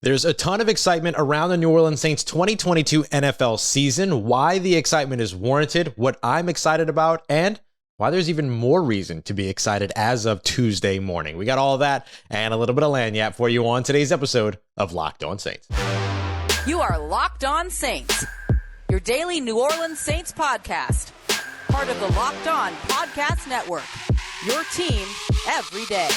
There's a ton of excitement around the New Orleans Saints 2022 NFL season, why the excitement is warranted, what I'm excited about, and why there's even more reason to be excited as of Tuesday morning. We got all of that and a little bit of lagniappe for you on today's episode of Locked On Saints. You are Locked On Saints, your daily New Orleans Saints podcast, part of the Locked On Podcast Network, your team every day.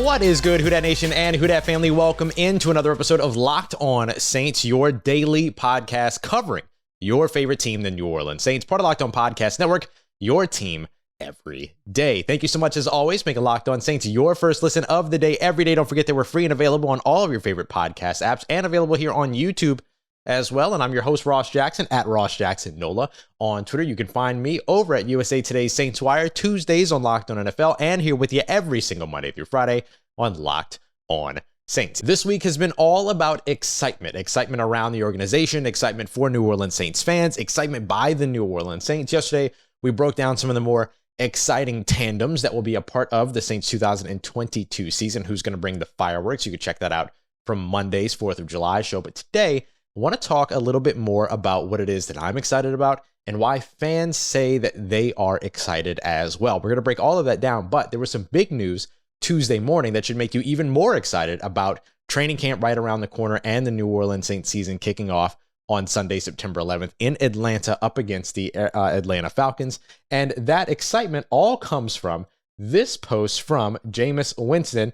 What is good, Who Dat Nation and Who Dat family? Welcome into another episode of Locked On Saints, your daily podcast covering your favorite team, the New Orleans Saints, part of Locked On Podcast Network, your team every day. Thank you so much, as always, making Locked On Saints your first listen of the day every day. Don't forget that we're free and available on all of your favorite podcast apps and available here on YouTube as well. And I'm your host, Ross Jackson, at Ross Jackson Nola on Twitter. You can find me over at USA Today's Saints Wire, Tuesdays on Locked On NFL, and here with you every single Monday through Friday on Locked On Saints. This week has been all about excitement around the organization, excitement for New Orleans Saints fans, excitement by the New Orleans Saints. Yesterday, we broke down some of the more exciting tandems that will be a part of the Saints 2022 season. Who's going to bring the fireworks? You can check that out from Monday's 4th of July show. But today, I want to talk a little bit more about what it is that I'm excited about and why fans say that they are excited as well. We're going to break all of that down, but there was some big news Tuesday morning that should make you even more excited about training camp right around the corner and the New Orleans Saints season kicking off on Sunday, September 11th in Atlanta up against the Atlanta Falcons. And that excitement all comes from this post from Jameis Winston,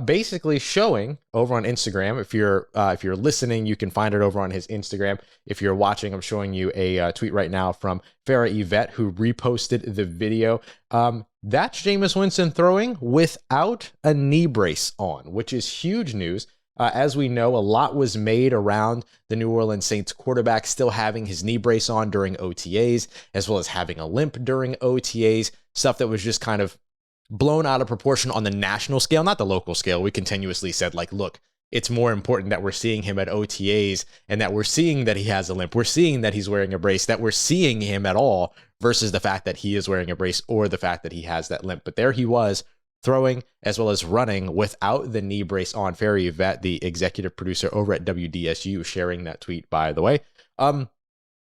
basically showing over on Instagram. If you're listening, you can find it over on his Instagram. If you're watching, I'm showing you a tweet right now from Farrah Yvette, who reposted the video. That's Jameis Winston throwing without a knee brace on, which is huge news. As we know, a lot was made around the New Orleans Saints quarterback still having his knee brace on during OTAs, as well as having a limp during OTAs, stuff that was just kind of blown out of proportion on the national scale, not the local scale. We continuously said, like, look, it's more important that we're seeing him at OTAs and that we're seeing that he has a limp. We're seeing that he's wearing a brace, that we're seeing him at all versus the fact that he is wearing a brace or the fact that he has that limp. But there he was throwing as well as running without the knee brace on. Farrah Yvette, the executive producer over at WDSU, sharing that tweet, by the way.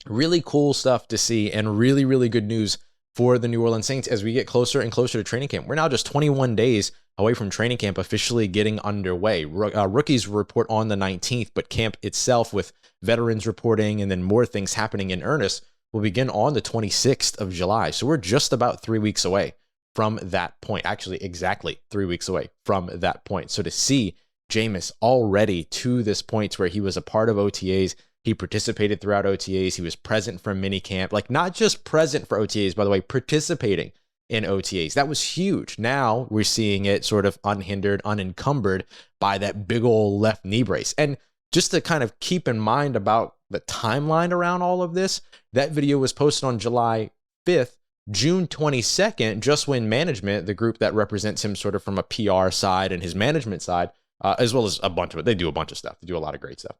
Really cool stuff to see and really, really good news for the New Orleans Saints as we get closer and closer to training camp. We're now just 21 days away from training camp officially getting underway. Rookies report on the 19th, but camp itself with veterans reporting and then more things happening in earnest will begin on the 26th of July. So we're just about 3 weeks away from that point. Actually, exactly 3 weeks away from that point. So to see Jameis already to this point where he was a part of OTAs, he participated throughout OTAs. He was present for minicamp, like not just present for OTAs, by the way, participating in OTAs. That was huge. Now we're seeing it sort of unhindered, unencumbered by that big old left knee brace. And just to kind of keep in mind about the timeline around all of this, that video was posted on July 5th, June 22nd, just when management, the group that represents him sort of from a PR side and his management side, as well as a bunch of it, they do a bunch of stuff. They do a lot of great stuff.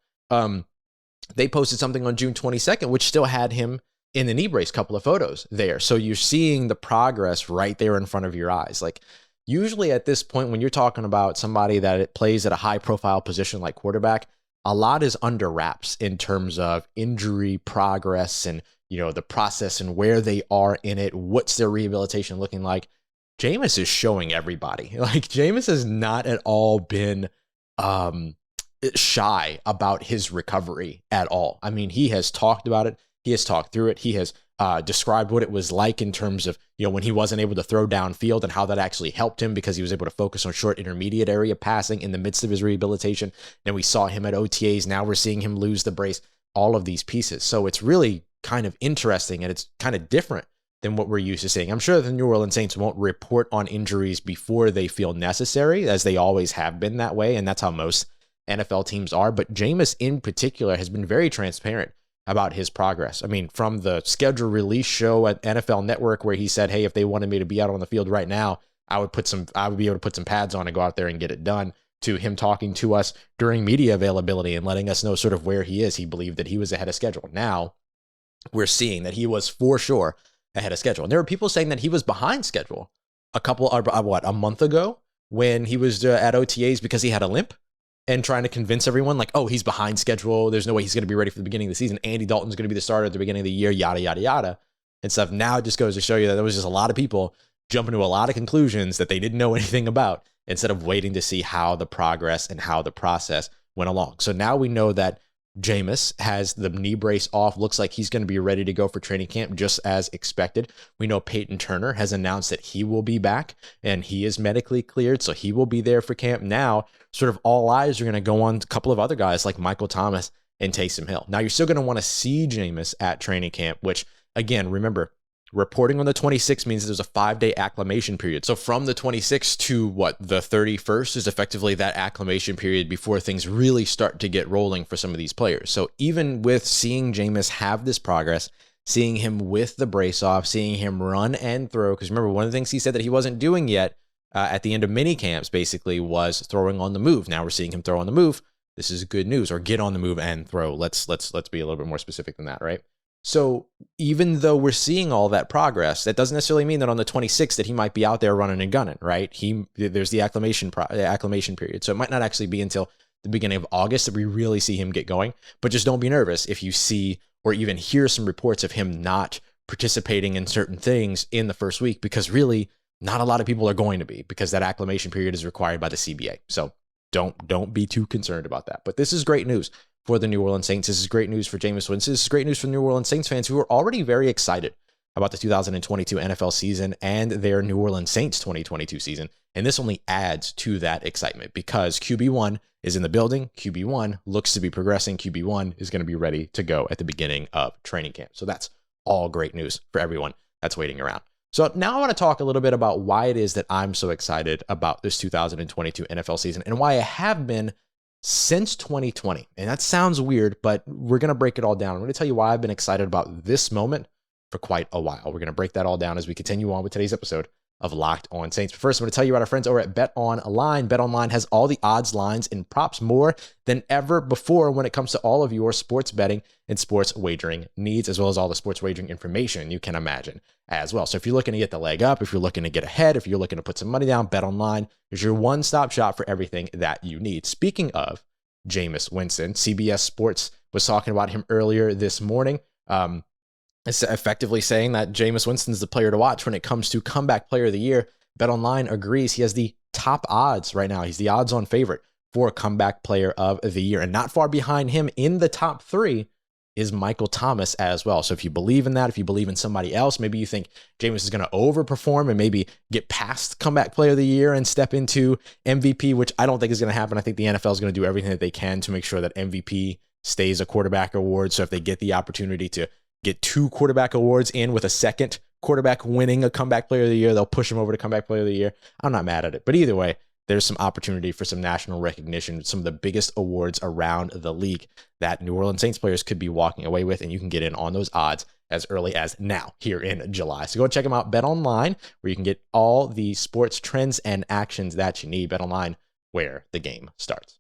They posted something on June 22nd, which still had him in the knee brace, couple of photos there. So you're seeing the progress right there in front of your eyes. Like usually at this point, when you're talking about somebody that plays at a high profile position like quarterback, a lot is under wraps in terms of injury progress and, you know, the process and where they are in it. What's their rehabilitation looking like? Jameis is showing everybody. Like Jameis has not at all been, shy about his recovery at all. I mean, he has talked about it. He has talked through it. He has described what it was like in terms of, you know, when he wasn't able to throw downfield and how that actually helped him because he was able to focus on short intermediate area passing in the midst of his rehabilitation. Then we saw him at OTAs. Now we're seeing him lose the brace, all of these pieces. So it's really kind of interesting and it's kind of different than what we're used to seeing. I'm sure the New Orleans Saints won't report on injuries before they feel necessary, as they always have been that way. And that's how most NFL teams are, but Jameis in particular has been very transparent about his progress. I mean, from the schedule release show at NFL Network where he said, hey, if they wanted me to be out on the field right now, I would be able to put some pads on and go out there and get it done, to him talking to us during media availability and letting us know sort of where he is. He believed that he was ahead of schedule. Now we're seeing that he was for sure ahead of schedule. And there were people saying that he was behind schedule a month ago when he was at OTAs because he had a limp, and trying to convince everyone like, oh, he's behind schedule. There's no way he's going to be ready for the beginning of the season. Andy Dalton's going to be the starter at the beginning of the year, yada, yada, yada, and stuff. Now it just goes to show you that there was just a lot of people jumping to a lot of conclusions that they didn't know anything about instead of waiting to see how the progress and how the process went along. So now we know that Jameis has the knee brace off. Looks like he's going to be ready to go for training camp just as expected. We know Peyton Turner has announced that he will be back and he is medically cleared, so he will be there for camp. Now, sort of all eyes are going to go on a couple of other guys like Michael Thomas and Taysom Hill. Now, you're still going to want to see Jameis at training camp, which, again, remember, reporting on the 26th means there's a 5-day acclimation period. So from the 26th to the 31st is effectively that acclimation period before things really start to get rolling for some of these players. So even with seeing Jameis have this progress, seeing him with the brace off, seeing him run and throw, because remember, one of the things he said that he wasn't doing yet at the end of mini camps basically was throwing on the move. Now we're seeing him throw on the move. This is good news. Or get on the move and throw. Let's be a little bit more specific than that, right? So even though we're seeing all that progress, that doesn't necessarily mean that on the 26th that he might be out there running and gunning, right? There's the acclimation period. So it might not actually be until the beginning of August that we really see him get going. But just don't be nervous if you see or even hear some reports of him not participating in certain things in the first week, because really not a lot of people are going to be, because that acclimation period is required by the CBA. So don't be too concerned about that. But this is great news for the New Orleans Saints. This is great news for Jameis Winston. This is great news for New Orleans Saints fans who are already very excited about the 2022 NFL season and their New Orleans Saints 2022 season. And this only adds to that excitement because QB1 is in the building. QB1 looks to be progressing. QB1 is going to be ready to go at the beginning of training camp. So that's all great news for everyone that's waiting around. So now I want to talk a little bit about why it is that I'm so excited about this 2022 NFL season and why I have been since 2020. And that sounds weird, but we're going to break it all down. I'm going to tell you why I've been excited about this moment for quite a while. We're going to break that all down as we continue on with today's episode of Locked On Saints. But first, I'm going to tell you about our friends over at BetOnline. BetOnline has all the odds, lines, and props more than ever before when it comes to all of your sports betting and sports wagering needs, as well as all the sports wagering information you can imagine as well. So if you're looking to get the leg up, if you're looking to get ahead, if you're looking to put some money down, BetOnline is your one-stop shop for everything that you need. Speaking of Jameis Winston, CBS Sports was talking about him earlier this morning. It's effectively saying that Jameis Winston is the player to watch when it comes to comeback player of the year. BetOnline agrees he has the top odds right now. He's the odds-on favorite for comeback player of the year. And not far behind him in the top 3 is Michael Thomas as well. So if you believe in that, if you believe in somebody else, maybe you think Jameis is going to overperform and maybe get past comeback player of the year and step into MVP, which I don't think is going to happen. I think the NFL is going to do everything that they can to make sure that MVP stays a quarterback award. So if they get the opportunity to get 2 quarterback awards in with a second quarterback winning a comeback player of the year, they'll push him over to comeback player of the year. I'm not mad at it. But either way, there's some opportunity for some national recognition, some of the biggest awards around the league that New Orleans Saints players could be walking away with, and you can get in on those odds as early as now here in July. So go check them out, BetOnline, where you can get all the sports trends and actions that you need. BetOnline, where the game starts.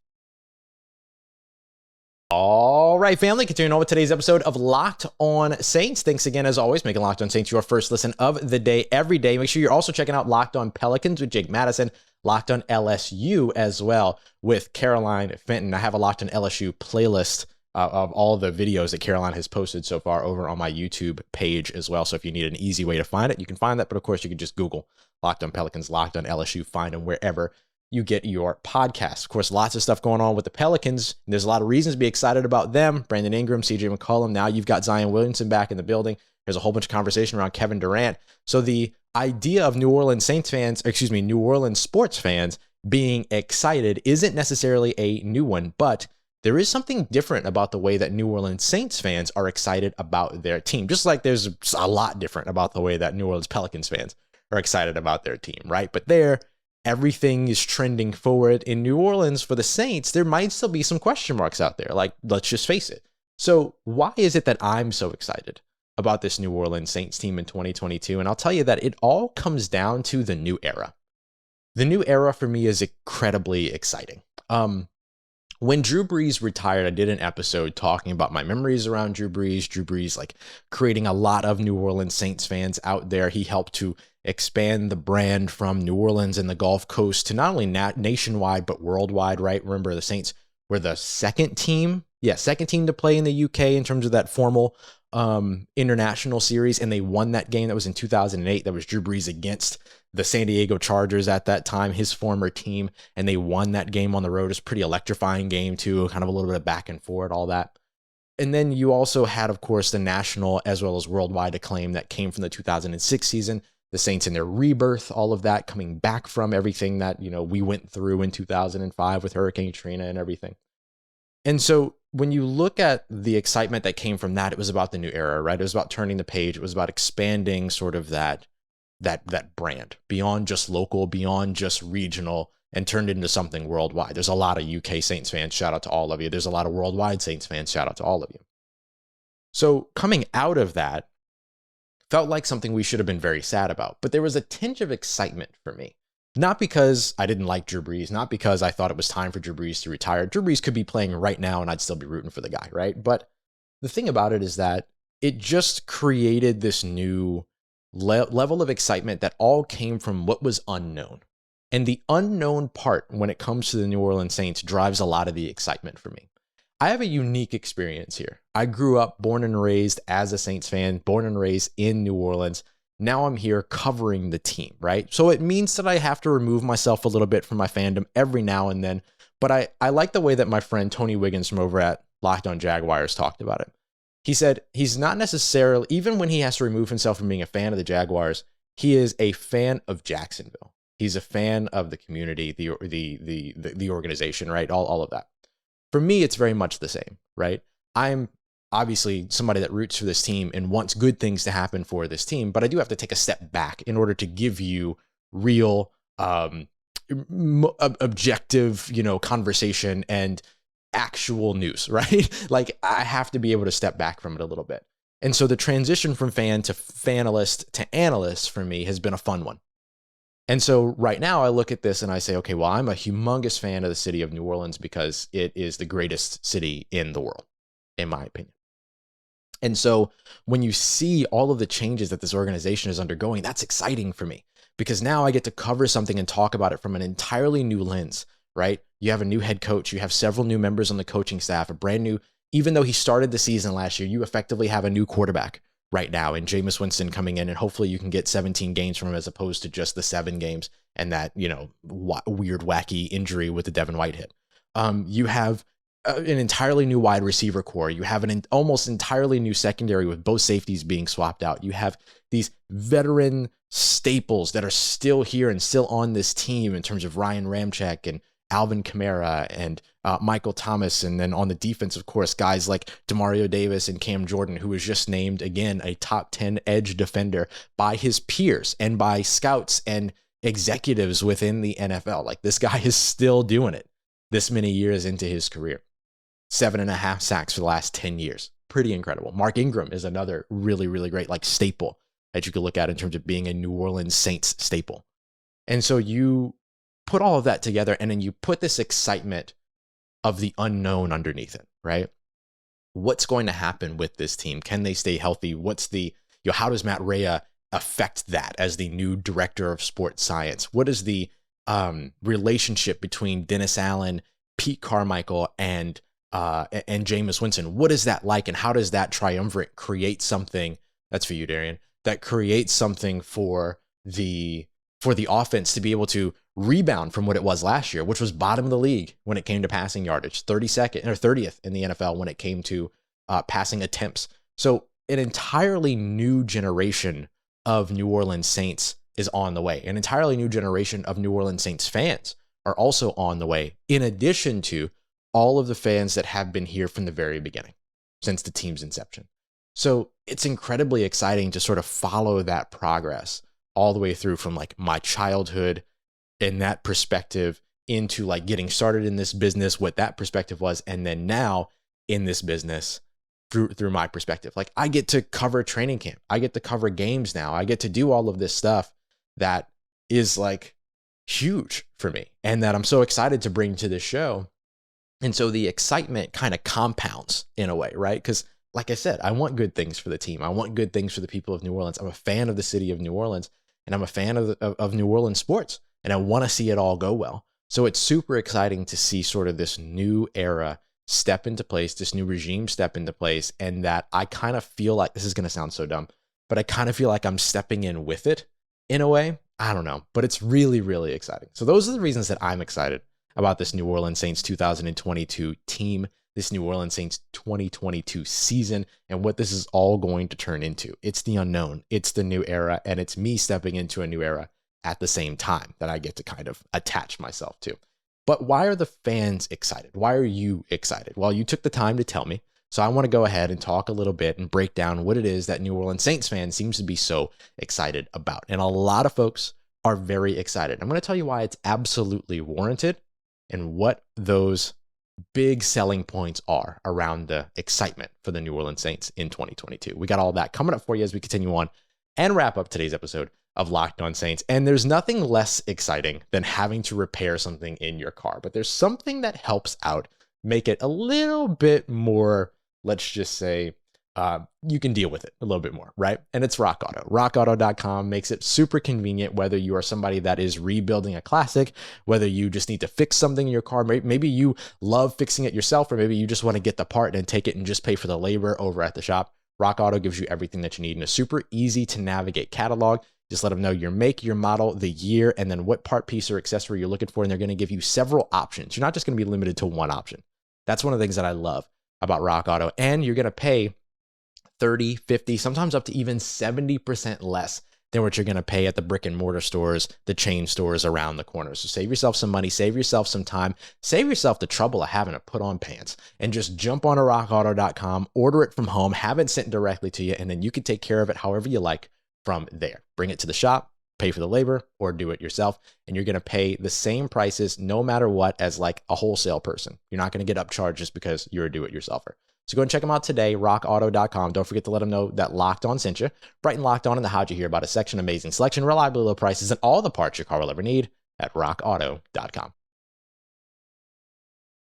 All right, family, continuing on with today's episode of Locked On Saints. Thanks again, as always, making Locked On Saints your first listen of the day every day. Make sure you're also checking out Locked On Pelicans with Jake Madison, Locked On LSU as well with Caroline Fenton. I have a Locked On LSU playlist of all the videos that Caroline has posted so far over on my YouTube page as well. So if you need an easy way to find it, you can find that. But of course, you can just Google Locked On Pelicans, Locked On LSU, find them wherever you get your podcast. Of course, lots of stuff going on with the Pelicans. There's a lot of reasons to be excited about them. Brandon Ingram, CJ McCollum. Now you've got Zion Williamson back in the building. There's a whole bunch of conversation around Kevin Durant. So the idea of New Orleans sports fans being excited isn't necessarily a new one, but there is something different about the way that New Orleans Saints fans are excited about their team. Just like there's a lot different about the way that New Orleans Pelicans fans are excited about their team, right? But everything is trending forward. In New Orleans for the Saints, there might still be some question marks out there. Like, let's just face it. So why is it that I'm so excited about this New Orleans Saints team in 2022? And I'll tell you that it all comes down to the new era. The new era for me is incredibly exciting. When Drew Brees retired, I did an episode talking about my memories around Drew Brees, like creating a lot of New Orleans Saints fans out there. He helped to expand the brand from New Orleans and the Gulf Coast to not only nationwide, but worldwide, right? Remember, the Saints were the second team to play in the UK in terms of that formal international series, and they won that game. That was in 2008. That was Drew Brees against the San Diego Chargers at that time, his former team, and they won that game on the road. It's a pretty electrifying game too, kind of a little bit of back and forth, all that. And then you also had, of course, the national as well as worldwide acclaim that came from the 2006 season, the Saints in their rebirth, all of that coming back from everything that, we went through in 2005 with Hurricane Katrina and everything. And so when you look at the excitement that came from that, it was about the new era, right? It was about turning the page. It was about expanding sort of that brand beyond just local, beyond just regional, and turned into something worldwide. There's a lot of UK Saints fans. Shout out to all of you. There's a lot of worldwide Saints fans. Shout out to all of you. So coming out of that felt like something we should have been very sad about, but there was a tinge of excitement for me. Not because I didn't like Drew Brees, not because I thought it was time for Drew Brees to retire. Drew Brees could be playing right now and I'd still be rooting for the guy, right? But the thing about it is that it just created this new level of excitement that all came from what was unknown. And the unknown part when it comes to the New Orleans Saints drives a lot of the excitement for me. I have a unique experience here. I grew up born and raised as a Saints fan, born and raised in New Orleans. Now I'm here covering the team, right? So it means that I have to remove myself a little bit from my fandom every now and then. But I like the way that my friend Tony Wiggins from over at Locked On Jaguars talked about it. He said he's not necessarily, even when he has to remove himself from being a fan of the Jaguars, he is a fan of Jacksonville. He's a fan of the community, the organization, right? All of that. For me, it's very much the same, right? I'm obviously somebody that roots for this team and wants good things to happen for this team, but I do have to take a step back in order to give you real, objective, conversation and actual news, right? Like I have to be able to step back from it a little bit. And so the transition from fan to fanalist to analyst for me has been a fun one. And so right now I look at this and I say, okay, well, I'm a humongous fan of the city of New Orleans because it is the greatest city in the world, in my opinion. And so when you see all of the changes that this organization is undergoing, that's exciting for me because now I get to cover something and talk about it from an entirely new lens, right? You have a new head coach, you have several new members on the coaching staff, a brand new, even though he started the season last year, you effectively have a new quarterback right now in Jameis Winston coming in, and hopefully you can get 17 games from him as opposed to just the 7 games and that, weird, wacky injury with the Devin White hit. You have an entirely new wide receiver core. You have an almost entirely new secondary with both safeties being swapped out. You have these veteran staples that are still here and still on this team in terms of Ryan Ramczyk and Alvin Kamara and Michael Thomas. And then on the defense, of course, guys like Demario Davis and Cam Jordan, who was just named, again, a top 10 edge defender by his peers and by scouts and executives within the NFL. Like this guy is still doing it this many years into his career. 7.5 sacks for the last 10 years. Pretty incredible. Mark Ingram is another really, really great staple that you could look at in terms of being a New Orleans Saints staple. And so you put all of that together and then you put this excitement of the unknown underneath it, right? What's going to happen with this team? Can they stay healthy? What's the, how does Matt Rhea affect that as the new director of sports science? What is the relationship between Dennis Allen, Pete Carmichael, and Jameis Winston? What is that like? And how does that triumvirate create something that's for you, Darian, that creates something for the offense to be able to rebound from what it was last year, which was bottom of the league when it came to passing yardage, 32nd or 30th in the NFL when it came to passing attempts. So an entirely new generation of New Orleans Saints is on the way. An entirely new generation of New Orleans Saints fans are also on the way, in addition to all of the fans that have been here from the very beginning, since the team's inception. So it's incredibly exciting to sort of follow that progress all the way through from my childhood in that perspective into getting started in this business, what that perspective was, and then now in this business through my perspective. I get to cover training camp. I get to cover games now. I get to do all of this stuff that is huge for me and that I'm so excited to bring to this show And so the excitement kind of compounds in a way, right? Because like I said, I want good things for the team. I want good things for the people of New Orleans. I'm a fan of the city of New Orleans, and I'm a fan of New Orleans sports, and I want to see it all go well. So it's super exciting to see sort of this new era step into place, this new regime step into place, and that I kind of feel like, this is going to sound so dumb, but I kind of feel like I'm stepping in with it in a way. I don't know, but it's really, really exciting. So those are the reasons that I'm excited about this New Orleans Saints 2022 team, this New Orleans Saints 2022 season, and what this is all going to turn into. It's the unknown, it's the new era, and it's me stepping into a new era at the same time that I get to kind of attach myself to. But why are the fans excited? Why are you excited? Well, you took the time to tell me, so I want to go ahead and talk a little bit and break down what it is that New Orleans Saints fans seems to be so excited about. And a lot of folks are very excited. I'm going to tell you why it's absolutely warranted and what those big selling points are around the excitement for the New Orleans Saints in 2022. We got all that coming up for you as we continue on and wrap up today's episode of Locked On Saints. And there's nothing less exciting than having to repair something in your car, but there's something that helps out, make it a little bit more, let's just say, you can deal with it a little bit more, right? And it's Rock Auto. RockAuto.com makes it super convenient, whether you are somebody that is rebuilding a classic, whether you just need to fix something in your car, maybe you love fixing it yourself, or maybe you just want to get the part and take it and just pay for the labor over at the shop. Rock Auto gives you everything that you need in a super easy to navigate catalog. Just let them know your make, your model, the year, and then what part, piece, or accessory you're looking for, and they're going to give you several options. You're not just going to be limited to one option. That's one of the things that I love about Rock Auto, and you're going to pay 30, 50, sometimes up to even 70% less than what you're going to pay at the brick and mortar stores, the chain stores around the corner. So save yourself some money, save yourself some time, save yourself the trouble of having to put on pants, and just jump on to rockauto.com, order it from home, have it sent directly to you, and then you can take care of it however you like from there. Bring it to the shop, pay for the labor, or do it yourself, and you're going to pay the same prices no matter what as like a wholesale person. You're not going to get upcharged just because you're a do-it-yourselfer. So go and check them out today, rockauto.com. Don't forget to let them know that Locked On sent you. Brighton Locked On in the How'd You Hear About Us section. Amazing selection, reliably low prices, and all the parts your car will ever need at rockauto.com.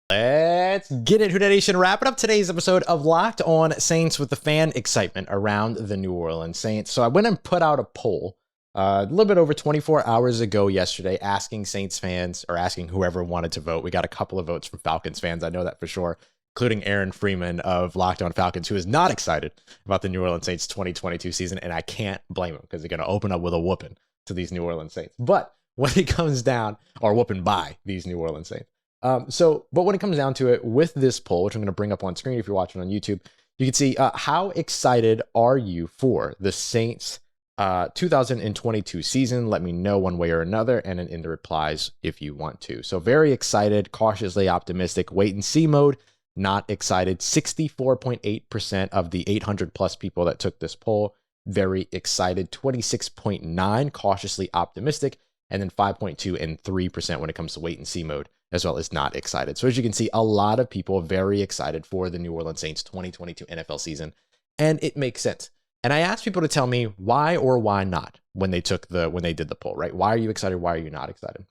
Let's get it, Who Dat Nation. Wrapping up today's episode of Locked On Saints with the fan excitement around the New Orleans Saints. So I went and put out a poll a little bit over 24 hours ago yesterday, asking Saints fans, or asking whoever wanted to vote. We got a couple of votes from Falcons fans, I know that for sure, including Aaron Freeman of Locked On Falcons, who is not excited about the New Orleans Saints 2022 season, and I can't blame him because they're going to open up with a whooping to these New Orleans Saints. But when it comes down, or whooping by these New Orleans Saints. But when it comes down to it, with this poll, which I'm going to bring up on screen if you're watching on YouTube, you can see how excited are you for the Saints 2022 season? Let me know one way or another, and then in the replies if you want to. So very excited, cautiously optimistic, wait and see mode. Not excited. 64.8% of the 800 plus people that took this poll, very excited. 26.9% cautiously optimistic, and then 5.2% and 3% when it comes to wait and see mode, as well as not excited. So as you can see, a lot of people very excited for the New Orleans Saints 2022 NFL season, and it makes sense. And I asked people to tell me why or why not when they did the poll, right? Why are you excited? Why are you not excited?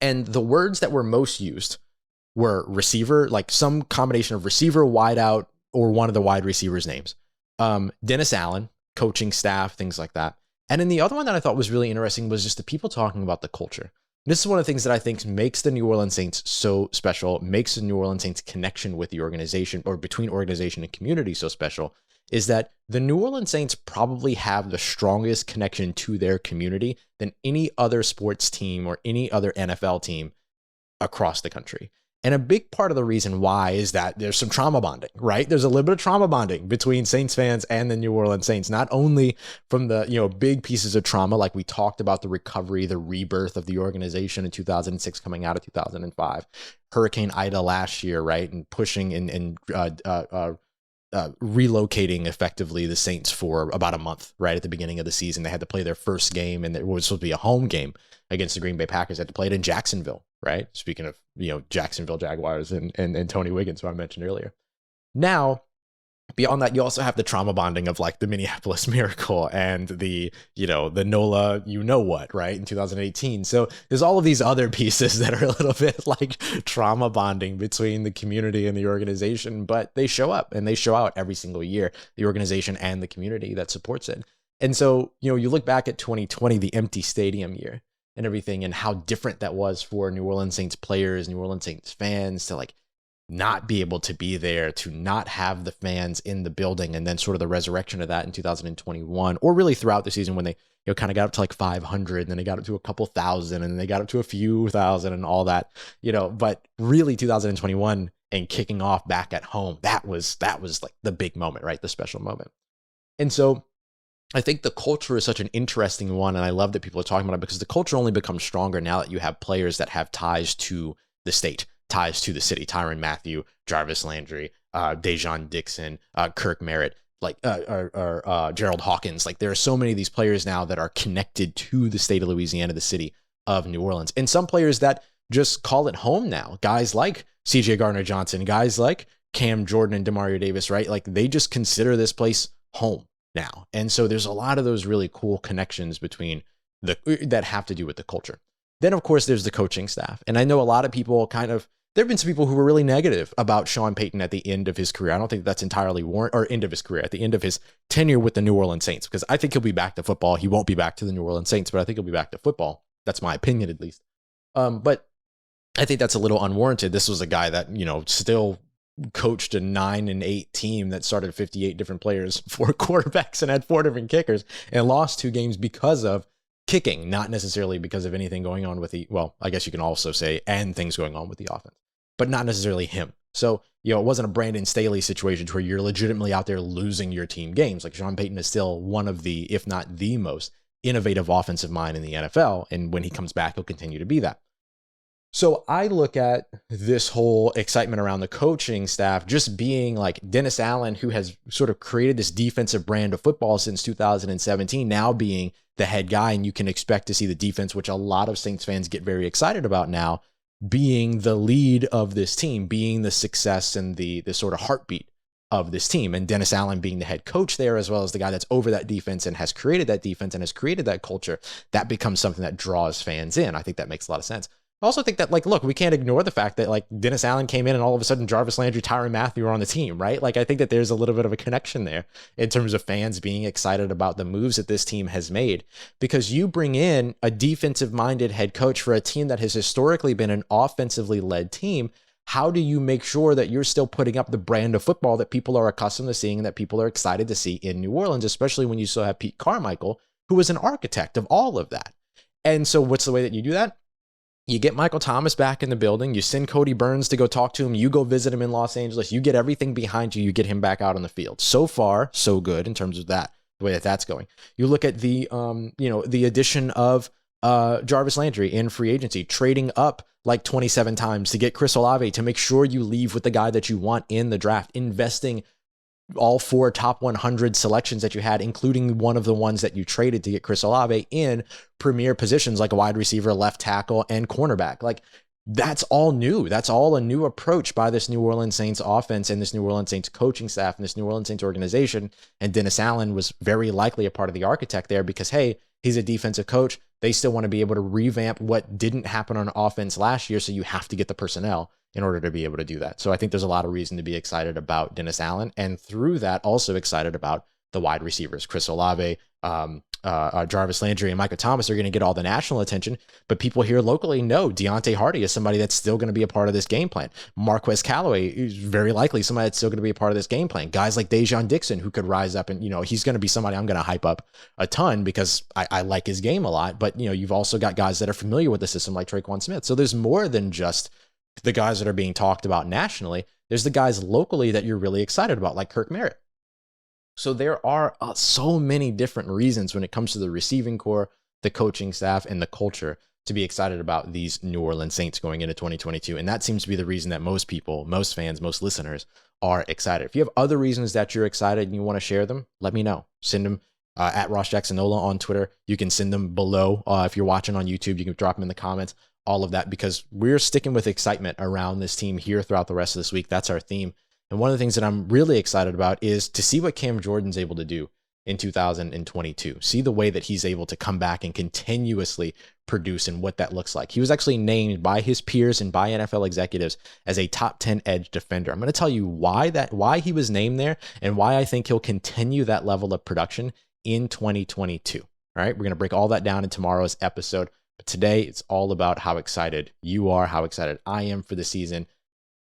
And the words that were most used were receiver, like some combination of receiver, wideout, or one of the wide receivers' names. Dennis Allen, coaching staff, things like that. And then the other one that I thought was really interesting was just the people talking about the culture. This is one of the things that I think makes the New Orleans Saints so special, makes the New Orleans Saints connection with the organization, or between organization and community, so special, is that the New Orleans Saints probably have the strongest connection to their community than any other sports team or any other NFL team across the country. And a big part of the reason why is that there's some trauma bonding, right? There's a little bit of trauma bonding between Saints fans and the New Orleans Saints, not only from the, big pieces of trauma, like we talked about the recovery, the rebirth of the organization in 2006 coming out of 2005, Hurricane Ida last year, right? And pushing and relocating effectively the Saints for about a month, right? At the beginning of the season, they had to play their first game, and it was supposed to be a home game against the Green Bay Packers. They had to play it in Jacksonville, right? Speaking of, Jacksonville Jaguars and Tony Wiggins, who I mentioned earlier. Now, Beyond that, you also have the trauma bonding of like the Minneapolis Miracle and the NOLA, right, in 2018. So there's all of these other pieces that are a little bit like trauma bonding between the community and the organization, but they show up and they show out every single year, the organization and the community that supports it. And so, you look back at 2020, the empty stadium year and everything, and how different that was for New Orleans Saints players, New Orleans Saints fans to like not be able to be there, to not have the fans in the building, and then sort of the resurrection of that in 2021, or really throughout the season when they kind of got up to like 500, and then they got up to a couple thousand, and then they got up to a few thousand and all that, but really 2021 and kicking off back at home, that was like the big moment, right? The special moment. And so I think the culture is such an interesting one, and I love that people are talking about it because the culture only becomes stronger now that you have players that have ties to the state, ties to the city. Tyrann Mathieu, Jarvis Landry, Dejon Dixon, Kirk Merritt, like Gerald Hawkins. Like there are so many of these players now that are connected to the state of Louisiana, the city of New Orleans, and some players that just call it home now. Guys like CJ Gardner-Johnson, guys like Cam Jordan and Demario Davis, right? Like they just consider this place home now. And so there's a lot of those really cool connections between that have to do with the culture. Then of course there's the coaching staff. And I know a lot of people there have been some people who were really negative about Sean Payton at the end of his career. I don't think that's entirely end of his career, at the end of his tenure with the New Orleans Saints, because I think he'll be back to football. He won't be back to the New Orleans Saints, but I think he'll be back to football. That's my opinion, at least. But I think that's a little unwarranted. This was a guy that, still coached a 9-8 team that started 58 different players, 4 quarterbacks, and had 4 different kickers, and lost 2 games because of kicking, not necessarily because of anything going on with I guess you can also say, and things going on with the offense, but not necessarily him. So, it wasn't a Brandon Staley situation where you're legitimately out there losing your team games. Like Sean Payton is still one of the, if not the most innovative offensive mind in the NFL. And when he comes back, he'll continue to be that. So I look at this whole excitement around the coaching staff just being like Dennis Allen, who has sort of created this defensive brand of football since 2017, now being the head guy. And you can expect to see the defense, which a lot of Saints fans get very excited about now, being the lead of this team, being the success and the sort of heartbeat of this team. And Dennis Allen being the head coach there, as well as the guy that's over that defense and has created that defense and has created that culture, that becomes something that draws fans in. I think that makes a lot of sense. I also think that, look, we can't ignore the fact that, Dennis Allen came in and all of a sudden Jarvis Landry, Tyrann Mathieu are on the team, right? I think that there's a little bit of a connection there in terms of fans being excited about the moves that this team has made, because you bring in a defensive-minded head coach for a team that has historically been an offensively led team. How do you make sure that you're still putting up the brand of football that people are accustomed to seeing and that people are excited to see in New Orleans, especially when you still have Pete Carmichael, who was an architect of all of that? And so what's the way that you do that? You get Michael Thomas back in the building. You send Cody Burns to go talk to him. You go visit him in Los Angeles. You get everything behind you. You get him back out on the field. So far, so good in terms of that, the way that that's going. You look at the, the addition of Jarvis Landry in free agency, trading up 27 times to get Chris Olave to make sure you leave with the guy that you want in the draft, investing all 4 top 100 selections that you had, including one of the ones that you traded to get Chris Olave, in premier positions like a wide receiver, left tackle, and cornerback. That's all new. That's all a new approach by this New Orleans Saints offense and this New Orleans Saints coaching staff and this New Orleans Saints organization. And Dennis Allen was very likely a part of the architect there because, hey, he's a defensive coach. They still want to be able to revamp what didn't happen on offense last year, so you have to get the personnel in order to be able to do that. So I think there's a lot of reason to be excited about Dennis Allen, and through that, also excited about the wide receivers. Chris Olave, Jarvis Landry, and Michael Thomas are going to get all the national attention, but people here locally know Deontay Hardy is somebody that's still going to be a part of this game plan. Marquez Callaway is very likely somebody that's still going to be a part of this game plan. Guys like Dejon Dixon, who could rise up, and he's going to be somebody I'm going to hype up a ton because I like his game a lot. But you've also got guys that are familiar with the system like Traquan Smith. So there's more than just the guys that are being talked about nationally. There's the guys locally that you're really excited about, like Kirk Merritt. So there are so many different reasons when it comes to the receiving core, the coaching staff, and the culture to be excited about these New Orleans Saints going into 2022. And that seems to be the reason that most people, most fans, most listeners are excited. If you have other reasons that you're excited and you want to share them, let me know. Send them at Ross Jacksonola on Twitter. You can send them below. If you're watching on YouTube, you can drop them in the comments. All of that, because we're sticking with excitement around this team here throughout the rest of this week. That's our theme. And one of the things that I'm really excited about is to see what Cam Jordan's able to do in 2022. See the way that he's able to come back and continuously produce and what that looks like. He was actually named by his peers and by NFL executives as a top 10 edge defender. I'm going to tell you why he was named there and why I think he'll continue that level of production in 2022. All right, we're going to break all that down in tomorrow's episode. But today it's all about how excited you are, how excited I am for the season.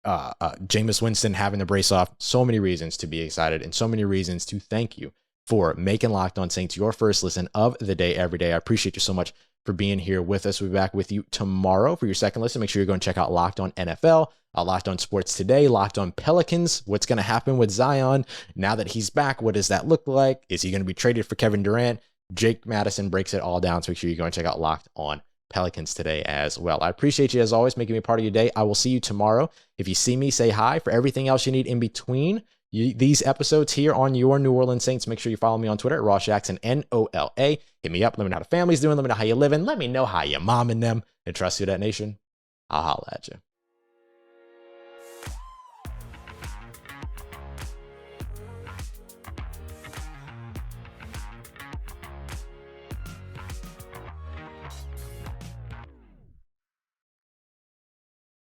Jameis Winston having the brace off. So many reasons to be excited and so many reasons to thank you for making Locked On Saints your first listen of the day every day. I appreciate you so much for being here with us. We'll be back with you tomorrow for your second listen. Make sure you go and check out Locked On NFL, Locked On Sports Today, Locked On Pelicans. What's going to happen with Zion now that he's back? What does that look like? Is he going to be traded for Kevin Durant? Jake Madison breaks it all down. So make sure you go and check out Locked On Pelicans today as well. I appreciate you as always, making me part of your day. I will see you tomorrow. If you see me, say hi. For everything else you need in between these episodes here on your New Orleans Saints, make sure you follow me on Twitter at Ross Jackson, NOLA. Hit me up. Let me know how the family's doing. Let me know how you're living. Let me know how your mom and them. And trust Who Dat Nation. I'll holla at you.